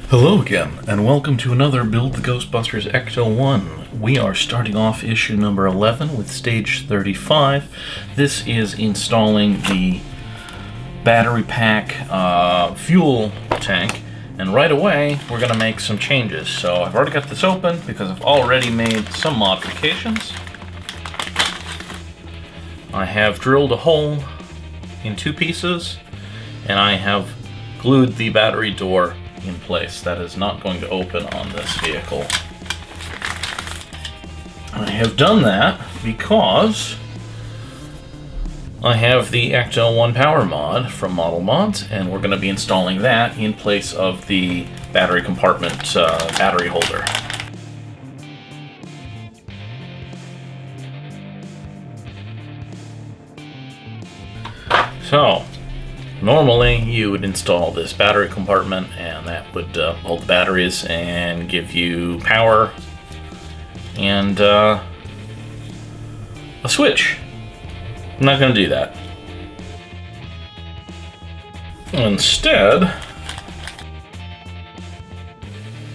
Hello again, and welcome to another Build the Ghostbusters Ecto-1. We are starting off issue number 11 with stage 35. This is installing the battery pack fuel tank, and right away we're going to make some changes. So I've already got this open because I've already made some modifications. I have drilled a hole in two pieces, and I have glued the battery door in place. That is not going to open on this vehicle. I have done that because I have the Ecto-1 Power Mod from ModelModz, and we're going to be installing that in place of the battery compartment battery holder. So, normally you would install this battery compartment, and that would hold the batteries and give you power and a switch. I'm not going to do that. Instead,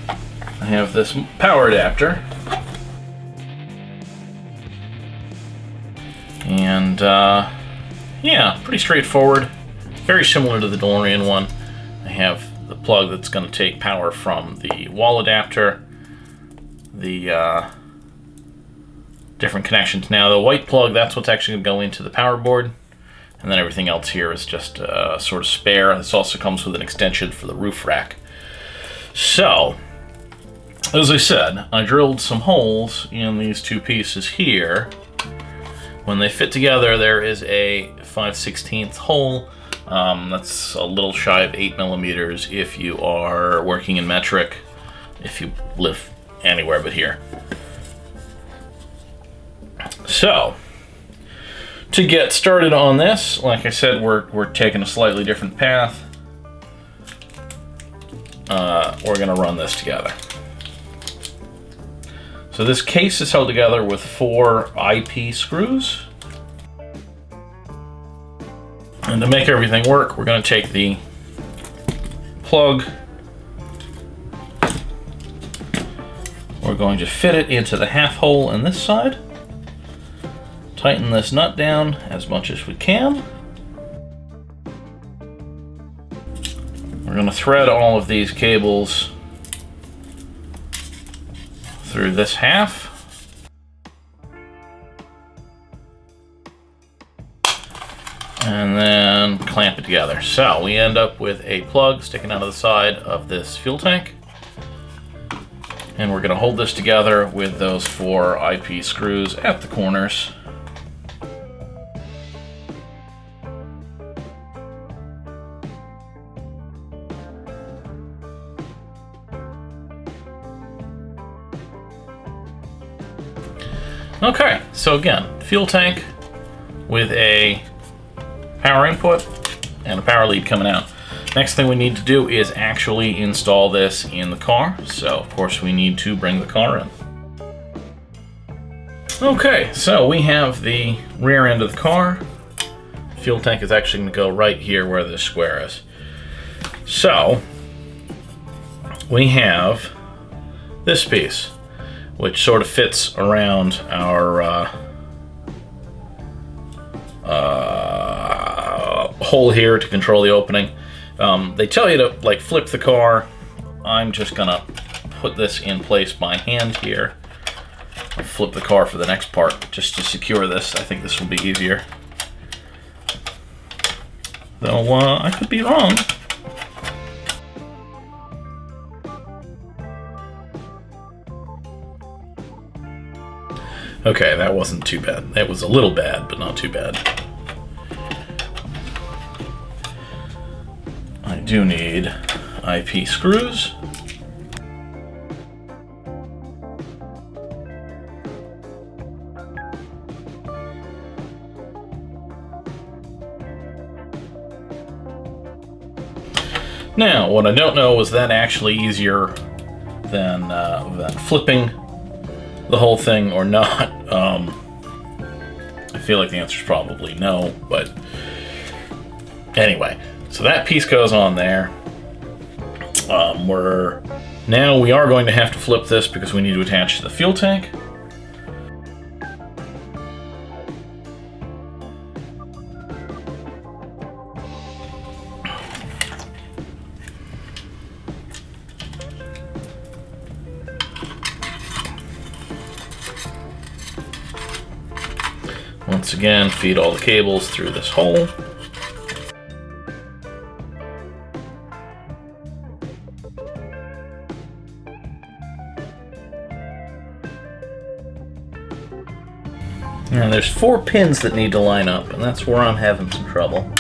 I have this power adapter, and yeah, pretty straightforward. Very similar to the DeLorean one. I have the plug that's going to take power from the wall adapter, the different connections. Now the white plug, that's what's actually going to go into the power board, and then everything else here is just sort of spare. This also comes with an extension for the roof rack. So, as I said, I drilled some holes in these two pieces here. When they fit together, there is a 5/16 hole. That's a little shy of 8 millimeters if you are working in metric, if you live anywhere but here. So, to get started on this, like I said, we're taking a slightly different path. We're going to run this together. So this case is held together with 4 IP screws. And to make everything work, we're going to take the plug, we're going to fit it into the half hole in this side, tighten this nut down as much as we can. We're going to thread all of these cables through this half. And then clamp it together. So we end up with a plug sticking out of the side of this fuel tank. And we're going to hold this together with those 4 IP screws at the corners. Okay, so again, fuel tank with a power input and a power lead coming out. Next thing we need to do is actually install this in the car. So of course we need to bring the car in. Okay, so we have the rear end of the car. Fuel tank is actually going to go right here where this square is. So we have this piece, which sort of fits around our hole here to control the opening. They tell you to like flip the car. I'm just gonna put this in place by hand here. I'll flip the car for the next part just to secure this. I think this will be easier. Though I could be wrong. Okay, that wasn't too bad. It was a little bad, but not too bad. I do need IP screws. Now, what I don't know, is that actually easier than flipping the whole thing or not? I feel like the answer is probably no, but anyway. So that piece goes on there. we are going to have to flip this because we need to attach to the fuel tank. Once again, feed all the cables through this hole. And there's 4 pins that need to line up, and that's where I'm having some trouble.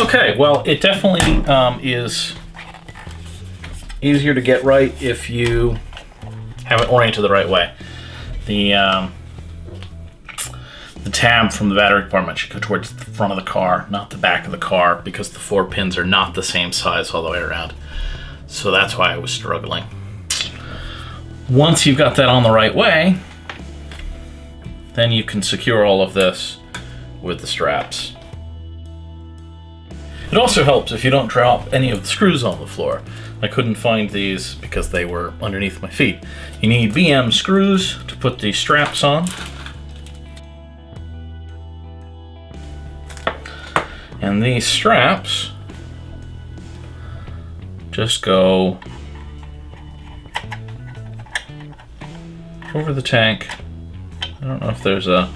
Okay, well, it definitely is easier to get right if you have it oriented the right way. The tab from the battery compartment should go towards the front of the car, not the back of the car, because the 4 pins are not the same size all the way around. So that's why I was struggling. Once you've got that on the right way, then you can secure all of this with the straps. It also helps if you don't drop any of the screws on the floor. I couldn't find these because they were underneath my feet. You need BM screws to put these straps on. And these straps just go over the tank. I don't know if there's a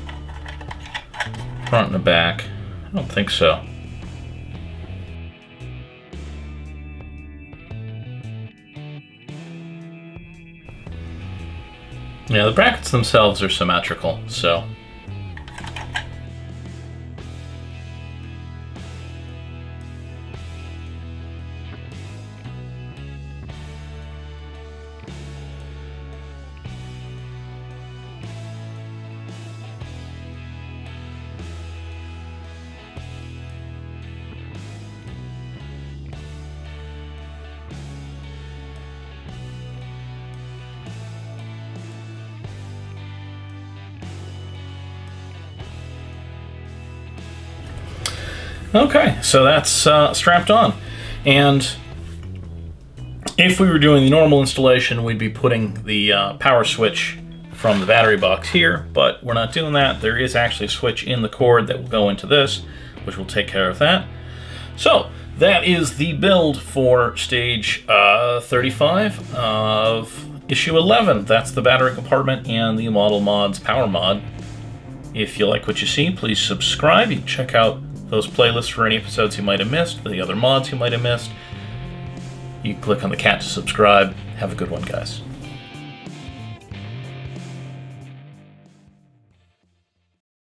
front and a back. I don't think so. Yeah, the brackets themselves are symmetrical, so. Okay, so that's strapped on. And if we were doing the normal installation, we'd be putting the power switch from the battery box here, but we're not doing that. There is actually a switch in the cord that will go into this, which will take care of that. So that is the build for stage 35 of issue 11. That's the battery compartment and the ModelModz Power Mod. If you like what you see, please subscribe. You can check out those playlists for any episodes you might have missed, the other mods you might have missed. You can click on the cat to subscribe. Have a good one, guys.